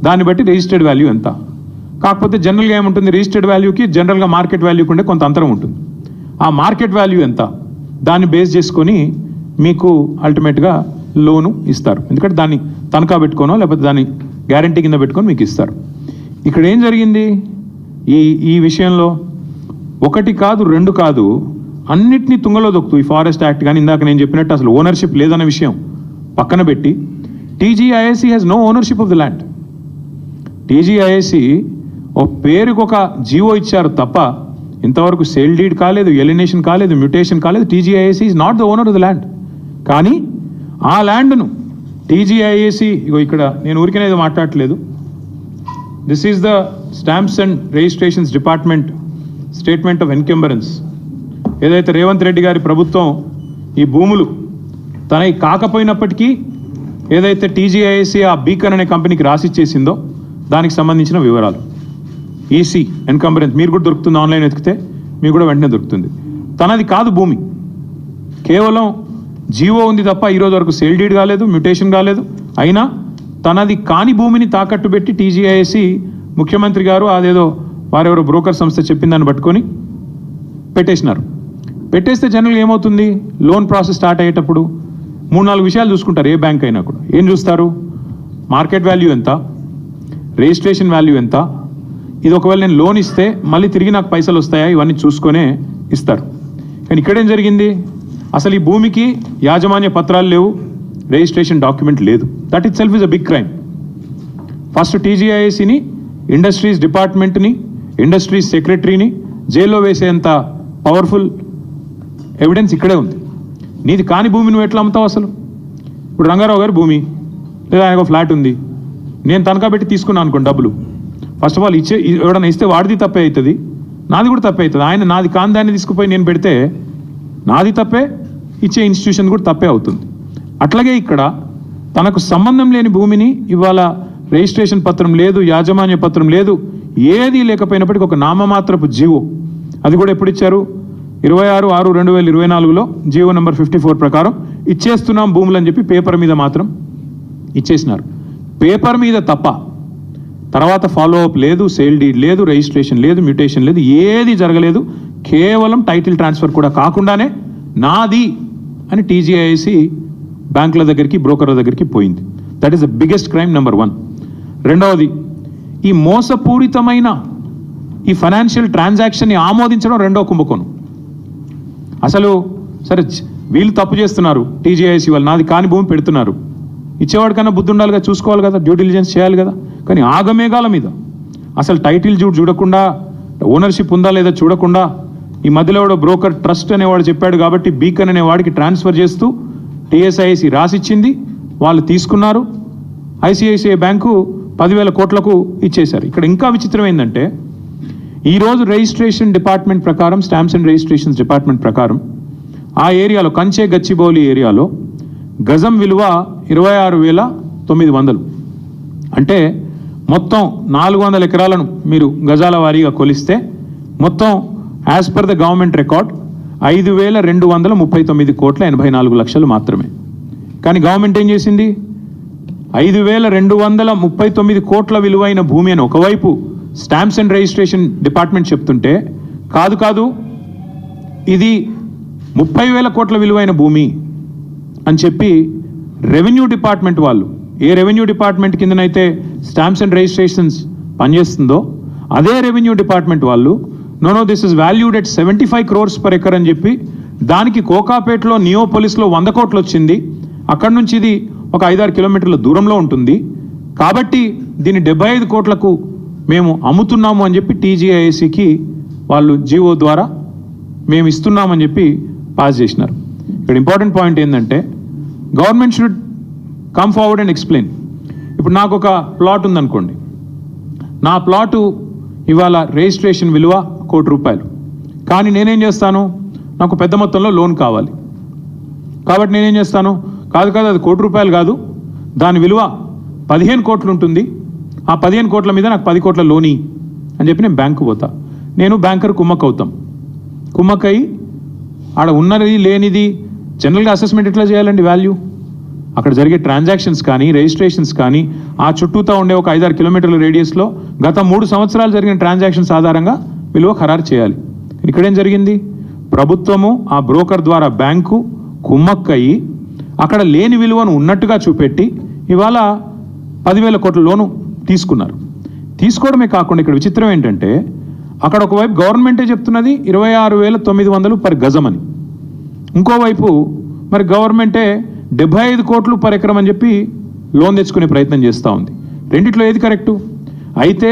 దాన్ని బట్టి registered value ఎంత. కాకపోతే జనరల్గా ఏముంటుంది, రిజిస్టర్డ్ వాల్యూకి జనరల్గా మార్కెట్ వాల్యూకి ఉండే కొంత అంతరం ఉంటుంది. ఆ మార్కెట్ వాల్యూ ఎంత దాన్ని బేస్ చేసుకొని మీకు అల్టిమేట్గా లోను ఇస్తారు. ఎందుకంటే దాన్ని తనఖా పెట్టుకోనో లేకపోతే దాన్ని గ్యారంటీ కింద పెట్టుకొని మీకు ఇస్తారు. ఇక్కడ ఏం జరిగింది ఈ విషయంలో, ఒకటి కాదు రెండు కాదు, అన్నిటినీ తుంగలో దొక్కుతూ ఈ ఫారెస్ట్ యాక్ట్ కానీ ఇందాక నేను చెప్పినట్టు అసలు ఓనర్షిప్ లేదన్న విషయం పక్కన పెట్టి TGIAC has no ownership of the land. TGIAC ఓ పేరుకు ఒక జీవో ఇచ్చారు తప్ప ఇంతవరకు సేల్ డీడ్ కాలేదు, ఎలినేషన్ కాలేదు, మ్యూటేషన్ కాలేదు. TGIAC is not the owner of the land. కానీ ఆ ల్యాండ్ను టీజీఐఏసీ, ఇగో ఇక్కడ నేను ఊరికేనేది మాట్లాడట్లేదు, this is the stamps and registrations department statement of encumbrance. ఏదైతే రేవంత్ రెడ్డి గారి ప్రభుత్వం ఈ భూములు తనకి కాకపోయినప్పటికీ ఏదైతే టీజీఐఏసీ ఆ బీకన్ అనే కంపెనీకి రాసిచ్చేసిందో దానికి సంబంధించిన వివరాలు. ఈసీ ఎన్కంబరెన్స్ మీరు కూడా దొరుకుతుంది, ఆన్లైన్ వెతికితే మీకు కూడా వెంటనే దొరుకుతుంది. తనది కాదు భూమి, కేవలం జీవో ఉంది తప్ప ఈరోజు వరకు సేల్ డీడ్ కాలేదు, మ్యూటేషన్ కాలేదు. అయినా తనది కాని భూమిని తాకట్టు పెట్టి టీజీఐఏసీ ముఖ్యమంత్రి గారు అదేదో వారెవరో బ్రోకర్ సంస్థ చెప్పిన దాన్ని పట్టుకొని పెట్టేసినారు. పెట్టేస్తే జనరల్గా ఏమవుతుంది, లోన్ ప్రాసెస్ స్టార్ట్ అయ్యేటప్పుడు 3-4 విషయాలు చూసుకుంటారు. ఏ బ్యాంక్ అయినా కూడా ఏం చూస్తారు, మార్కెట్ వాల్యూ ఎంత, రిజిస్ట్రేషన్ వాల్యూ ఎంత, ఇది ఒకవేళ నేను లోన్ ఇస్తే మళ్ళీ తిరిగి నాకు పైసలు వస్తాయా, ఇవన్నీ చూసుకొనే ఇస్తారు. కానీ ఇక్కడేం జరిగింది, అసలు ఈ భూమికి యాజమాన్య పత్రాలు లేవు, రిజిస్ట్రేషన్ డాక్యుమెంట్ లేదు. That itself is a big crime. First టీజీఐఏసీని, ఇండస్ట్రీస్ డిపార్ట్మెంట్ని, ఇండస్ట్రీస్ సెక్రటరీని జైల్లో వేసేంత పవర్ఫుల్ ఎవిడెన్స్ ఇక్కడే ఉంది. నీది కాని భూమి నువ్వు ఎట్లా అమ్ముతావు అసలు? ఇప్పుడు రంగారావు గారి భూమి లేదా ఆయనకు ఫ్లాట్ ఉంది, నేను తనఖా పెట్టి తీసుకున్నాను అనుకోండి డబ్బులు. ఫస్ట్ ఆఫ్ ఆల్ ఎవడన్నా ఇస్తే వాడిది తప్పే అవుతుంది, నాది కూడా తప్పే అవుతుంది. ఆయన నాది కాని దాన్ని తీసుకుపోయి నేను పెడితే నాది తప్పే, ఇచ్చే ఇన్స్టిట్యూషన్ కూడా తప్పే అవుతుంది. అట్లాగే ఇక్కడ తనకు సంబంధం లేని భూమిని ఇవాళ రిజిస్ట్రేషన్ పత్రం లేదు, యాజమాన్య పత్రం లేదు, ఏది లేకపోయినప్పటికీ ఒక నామమాత్రపు జీవో, అది కూడా ఎప్పుడు ఇచ్చారు, 26/6/2024లో జీవో నెంబర్ 54 ప్రకారం ఇచ్చేస్తున్నాం భూములు అని చెప్పి పేపర్ మీద మాత్రం ఇచ్చేసినారు. పేపర్ మీద తప్ప తర్వాత ఫాలో అప్ లేదు, సేల్ డీడ్ లేదు, రిజిస్ట్రేషన్ లేదు, మ్యూటేషన్ లేదు, ఏది జరగలేదు. కేవలం టైటిల్ ట్రాన్స్ఫర్ కూడా కాకుండానే నాది అని టీజీఐఏసీ బ్యాంకుల దగ్గరికి, బ్రోకర్ల దగ్గరికి పోయింది. That is the biggest crime number 1. రెండవది, ఈ మోసపూరితమైన ఈ ఫైనాన్షియల్ ట్రాన్సాక్షన్ని ఆమోదించడం రెండో కుంభకోణం. అసలు సరే వీళ్ళు తప్పు చేస్తున్నారు, టీజీఐఏసీ వాళ్ళు నాది కాని భూమి పెడుతున్నారు, ఇచ్చేవాడి కన్నా బుద్ధి ఉండాలి కదా, చూసుకోవాలి కదా, డ్యూ డిలిజెన్స్ చేయాలి కదా. కానీ ఆగమేఘాల మీద అసలు టైటిల్ చూడకుండా, ఓనర్షిప్ ఉందా లేదా చూడకుండా, ఈ మధ్యలో కూడా బ్రోకర్ ట్రస్ట్ అనేవాడు చెప్పాడు కాబట్టి బీకన్ అనేవాడికి ట్రాన్స్ఫర్ చేస్తూ టీఎస్ఐఏసీ రాసిచ్చింది, వాళ్ళు తీసుకున్నారు, ఐసిఐసిఐ బ్యాంకు 10,000 కోట్లకు ఇచ్చేశారు. ఇక్కడ ఇంకా విచిత్రం ఏంటంటే ఈరోజు రిజిస్ట్రేషన్ డిపార్ట్మెంట్ ప్రకారం, స్టాంప్స్ అండ్ రిజిస్ట్రేషన్స్ డిపార్ట్మెంట్ ప్రకారం ఆ ఏరియాలో కంచే గచ్చిబౌలి ఏరియాలో గజం విలువ 26,900. అంటే మొత్తం 400 ఎకరాలను మీరు గజాల వారీగా కొలిస్తే మొత్తం as per the government record 5,239,84,84 మాత్రమే. కానీ గవర్నమెంట్ ఏం చేసింది, 5,239 కోట్ల విలువైన భూమి అని ఒకవైపు స్టాంప్స్ అండ్ రిజిస్ట్రేషన్ డిపార్ట్మెంట్ చెప్తుంటే, కాదు ఇది 30,000 కోట్ల విలువైన భూమి అని చెప్పి రెవెన్యూ డిపార్ట్మెంట్ వాళ్ళు, ఏ రెవెన్యూ డిపార్ట్మెంట్ కిందనైతే స్టాంప్స్ అండ్ రిజిస్ట్రేషన్స్ పనిచేస్తుందో అదే రెవెన్యూ డిపార్ట్మెంట్ వాళ్ళు know this is valued at 75 crores per acre అని చెప్పి, దానికి కోకాపేటలో నియోపోలిస్లో 100 కోట్లు వచ్చింది, అక్కడి నుంచి ఇది ఒక 5-6 కిలోమీటర్ల దూరంలో ఉంటుంది కాబట్టి దీన్ని 75 కోట్లకు మేము అమ్ముతున్నాము అని చెప్పి టీజీఐఏసీకి వాళ్ళు జీవో ద్వారా మేము ఇస్తున్నామని చెప్పి పాస్ చేసినారు. ఇక్కడ ఇంపార్టెంట్ పాయింట్ ఏంటంటే government should come forward and explain. ఇప్పుడు నాకు ఒక ప్లాట్ ఉందనుకోండి, నా ప్లాటు ఇవాళ రిజిస్ట్రేషన్ విలువ 1 కోటి రూపాయలు, కానీ నేనేం చేస్తాను, నాకు పెద్ద మొత్తంలో లోన్ కావాలి కాబట్టి నేనేం చేస్తాను, కాదు అది 1 కోటి రూపాయలు కాదు, దాని విలువ 15 కోట్లు ఉంటుంది, ఆ 15 కోట్ల మీద నాకు 10 కోట్ల లోని అని చెప్పి నేను బ్యాంకు పోతా. నేను బ్యాంకర్ కుమ్మక్కవుతాం, కుమ్మక్కయి ఆడ ఉన్నది లేనిది జనరల్గా అసెస్మెంట్ ఎట్లా చేయాలండి, వాల్యూ అక్కడ జరిగే ట్రాన్సాక్షన్స్ కానీ రిజిస్ట్రేషన్స్ కానీ ఆ చుట్టూతా ఉండే ఒక 5-6 కిలోమీటర్ల రేడియస్లో గత 3 సంవత్సరాలు జరిగిన ట్రాన్సాక్షన్స్ ఆధారంగా విలువ ఖరారు చేయాలి. ఇక్కడేం జరిగింది? ప్రభుత్వము ఆ బ్రోకర్ ద్వారా బ్యాంకు కుమ్మక్కయి అక్కడ లేని విలువను ఉన్నట్టుగా చూపెట్టి ఇవాళ 10,000 కోట్ల లోను తీసుకున్నారు. తీసుకోవడమే కాకుండా ఇక్కడ విచిత్రం ఏంటంటే అక్కడ ఒకవైపు గవర్నమెంటే చెప్తున్నది 26,900 పర్ గజమని, ఇంకోవైపు మరి గవర్నమెంటే 75 కోట్లు పర్ ఎకరం అని చెప్పి లోన్ తెచ్చుకునే ప్రయత్నం చేస్తూ ఉంది. రెండిట్లో ఏది కరెక్టు? అయితే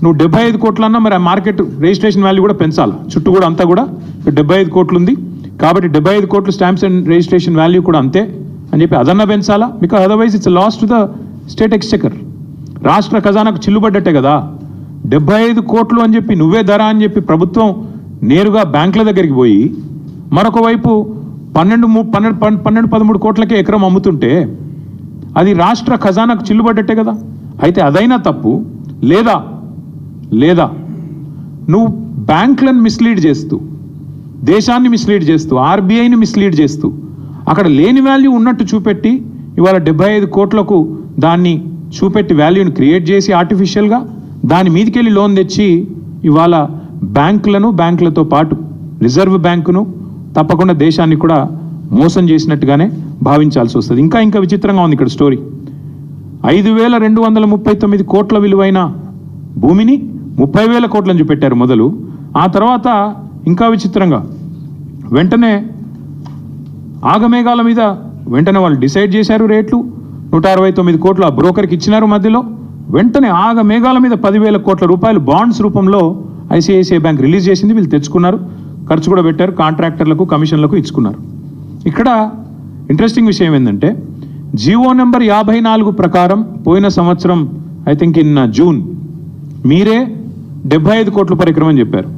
నువ్వు 75 కోట్లన్నా మరి ఆ మార్కెట్ రిజిస్ట్రేషన్ వాల్యూ కూడా పెంచాలి. చుట్టూ కూడా అంతా కూడా 75 కోట్లు ఉంది కాబట్టి 75 కోట్లు స్టాంప్స్ అండ్ రిజిస్ట్రేషన్ వాల్యూ కూడా అంతే అని చెప్పి అదన్నా పెంచాలా. Because otherwise it's loss to the state exchequer. రాష్ట్ర ఖజానాకు చిల్లుబడ్డట్టే కదా. 75 కోట్లు అని చెప్పి నువ్వే ధర అని చెప్పి ప్రభుత్వం నేరుగా బ్యాంకుల దగ్గరికి పోయి మరొక వైపు 12-13 కోట్లకే ఎకరం అమ్ముతుంటే అది రాష్ట్ర ఖజానాకు చిల్లుబడ్డట్టే కదా. అయితే అదైనా తప్పు లేదా నువ్వు బ్యాంకులను మిస్లీడ్ చేస్తూ, దేశాన్ని మిస్లీడ్ చేస్తూ, ఆర్బీఐని మిస్లీడ్ చేస్తూ అక్కడ లేని వాల్యూ ఉన్నట్టు చూపెట్టి ఇవాళ 75 కోట్లకు దాన్ని చూపెట్టి వాల్యూని క్రియేట్ చేసి ఆర్టిఫిషియల్గా దాని మీదకెళ్ళి లోన్ తెచ్చి ఇవాళ బ్యాంకులతో పాటు రిజర్వ్ బ్యాంకును తప్పకుండా దేశాన్ని కూడా మోసం చేసినట్టుగానే భావించాల్సి వస్తుంది. ఇంకా విచిత్రంగా ఉంది ఇక్కడ స్టోరీ. 5,239 కోట్ల విలువైన భూమిని 30,000 కోట్లని చూపెట్టారు మొదలు. ఆ తర్వాత ఇంకా విచిత్రంగా వెంటనే ఆగమేఘాల మీద వెంటనే వాళ్ళు డిసైడ్ చేశారు రేట్లు. 169 కోట్లు ఆ బ్రోకర్కి ఇచ్చినారు. మధ్యలో వెంటనే ఆగమేఘాల మీద 10,000 కోట్ల రూపాయలు బాండ్స్ రూపంలో ఐసిఐసిఐ బ్యాంక్ రిలీజ్ చేసింది. వీళ్ళు తెచ్చుకున్నారు, ఖర్చు కూడా పెట్టారు, కాంట్రాక్టర్లకు కమిషన్లకు ఇచ్చుకున్నారు. ఇక్కడ ఇంట్రెస్టింగ్ విషయం ఏంటంటే జీవో నెంబర్ 54 ప్రకారం పోయిన సంవత్సరం ఐ థింక్ ఇన్ జూన్ మీరే 75 కోట్లు పర్ ఎకరం అని చెప్పారు.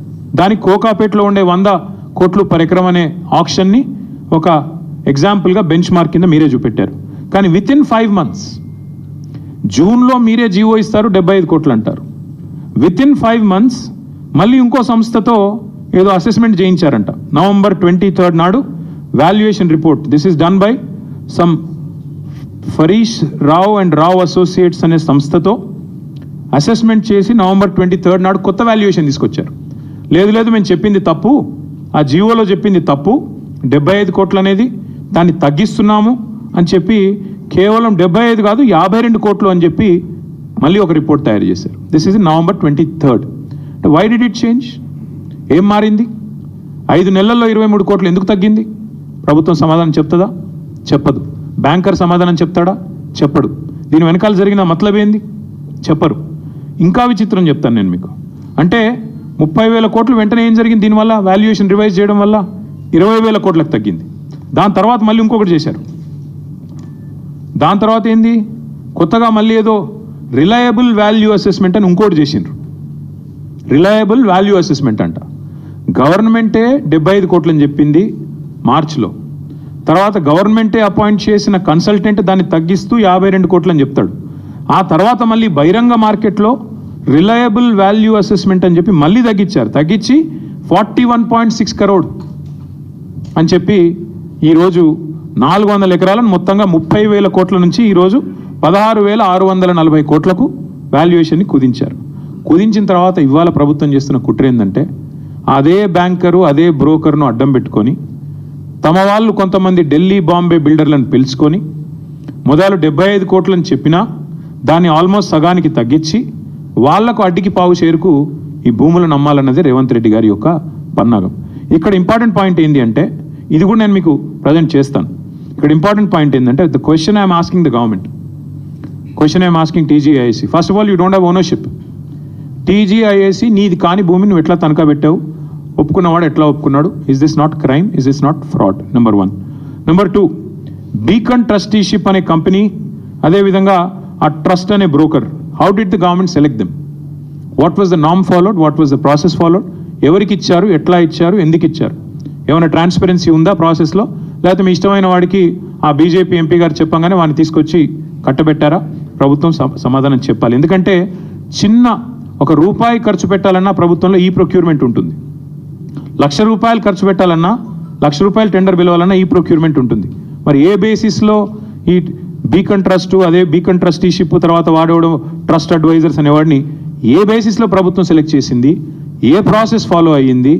దానికి కోకాపేటలో ఉండే 100 కోట్లు పర్ ఎకరం అనే ఆప్షన్ని ఒక ఎగ్జాంపుల్గా బెంచ్ మార్క్ కింద మీరే చూపెట్టారు. కానీ విత్ ఇన్ 5 months జూన్లో మీరే జీవో ఇస్తారు, 75 కోట్లు అంటారు. విత్ ఇన్ 5 months మళ్ళీ ఇంకో సంస్థతో ఏదో అసెస్మెంట్ చేయించారంట. November 23 నాడు valuation report, this is done by some ఫరీష్ Rao and Rao associates అనే సంస్థతో అసెస్మెంట్ చేసి November 23 నాడు కొత్త వాల్యుయేషన్ తీసుకొచ్చారు. లేదు మేము చెప్పింది తప్పు, ఆ జీవోలో చెప్పింది తప్పు, 75 కోట్లు అనేది దాన్ని తగ్గిస్తున్నాము అని చెప్పి కేవలం 75 కాదు 52 కోట్లు అని చెప్పి మళ్ళీ ఒక రిపోర్ట్ తయారు చేశారు. This is November 23. Why did it change? ఏం మారింది? 5 నెలల్లో 23 కోట్లు ఎందుకు తగ్గింది? ప్రభుత్వం సమాధానం చెప్తుందా? చెప్పదు. బ్యాంకర్ సమాధానం చెప్తాడా? చెప్పడు. దీని వెనకాల జరిగిన మతలబ్ ఏంది? చెప్పరు. ఇంకా విచిత్రం చెప్తాను నేను మీకు. అంటే 30,000 కోట్లు వెంటనే ఏం జరిగింది? దీనివల్ల వాల్యుయేషన్ రివైజ్ చేయడం వల్ల 20,000 కోట్లకు తగ్గింది. దాని తర్వాత మళ్ళీ ఇంకొకటి చేశారు. దాని తర్వాత ఏంది? కొత్తగా మళ్ళీ ఏదో రిలయబుల్ వాల్యూ అసెస్మెంట్ అని ఇంకోటి చేసిండ్రు. రిలయబుల్ వాల్యూ అసెస్మెంట్ అంట. గవర్నమెంటే 75 కోట్లు అని చెప్పింది మార్చిలో. తర్వాత గవర్నమెంటే అపాయింట్ చేసిన కన్సల్టెంట్ దాన్ని తగ్గిస్తూ 52 కోట్లు అని చెప్తాడు. ఆ తర్వాత మళ్ళీ బహిరంగ మార్కెట్లో రిలయబుల్ వాల్యూ అసెస్మెంట్ అని చెప్పి మళ్ళీ తగ్గించి 41.6 crore అని చెప్పి ఈరోజు 400 ఎకరాలను మొత్తంగా 30,000 కోట్ల నుంచి ఈరోజు 16,640 కోట్లకు వాల్యుయేషన్ని కుదించారు. కుదించిన తర్వాత ఇవాళ ప్రభుత్వం చేస్తున్న కుట్ర ఏంటంటే అదే బ్యాంకరు అదే బ్రోకర్ను అడ్డం పెట్టుకొని తమ వాళ్ళు కొంతమంది ఢిల్లీ బాంబే బిల్డర్లను పిలుచుకొని మొదలు 75 కోట్లని చెప్పినా దాన్ని ఆల్మోస్ట్ సగానికి తగ్గించి వాళ్లకు అడ్డికి పావు షేరుకు ఈ భూములను అమ్మాలన్నదే రేవంత్ రెడ్డి గారి యొక్క పన్నాగం. ఇక్కడ ఇంపార్టెంట్ పాయింట్ ఏంటి అంటే ఇది కూడా నేను మీకు ప్రజెంట్ చేస్తాను. ఇక్కడ ఇంపార్టెంట్ పాయింట్ ఏంటంటే the question I'm asking the government, question I'm asking TGIAC. First of all you don't have ownership. TGIAC నీది కాని భూమిని నువ్వు ఎట్లా తనఖా పెట్టావు? ఒప్పుకున్నవాడు ఎట్లా ఒప్పుకున్నాడు? Is this not crime? Is this not fraud? Number 1. Number 2, Beacon Trusteeship అనే కంపెనీ, అదేవిధంగా ఆ ట్రస్ట్ అనే broker, how did the government select them? What was the నామ్ followed? What was the process followed? ఎవరికి ఇచ్చారు? ఎట్లా ఇచ్చారు? ఎందుకు ఇచ్చారు? ఏమైనా ట్రాన్స్పరెన్సీ ఉందా ప్రాసెస్లో? లేకపోతే మీ ఇష్టమైన వాడికి ఆ బీజేపీ ఎంపీ గారు చెప్పంగానే వాడిని తీసుకొచ్చి కట్టబెట్టారా? ప్రభుత్వం సమాధానం చెప్పాలి. ఎందుకంటే చిన్న ఒక రూపాయి ఖర్చు పెట్టాలన్నా ప్రభుత్వంలో ఈ ప్రొక్యూర్మెంట్ ఉంటుంది. 1,00,000 రూపాయలు ఖర్చు పెట్టాలన్నా, 1,00,000 రూపాయలు టెండర్ పిలవాలన్నా ఈ ప్రొక్యూర్మెంట్ ఉంటుంది. మరి ఏ బేసిస్లో ఈ బీకన్ ట్రస్ట్, అదే బీకన్ ట్రస్టీషిప్ తర్వాత వాడేవాడు ట్రస్ట్ అడ్వైజర్స్ అనేవాడిని ఏ బేసిస్లో ప్రభుత్వం సెలెక్ట్ చేసింది, ఏ ప్రాసెస్ ఫాలో అయ్యింది,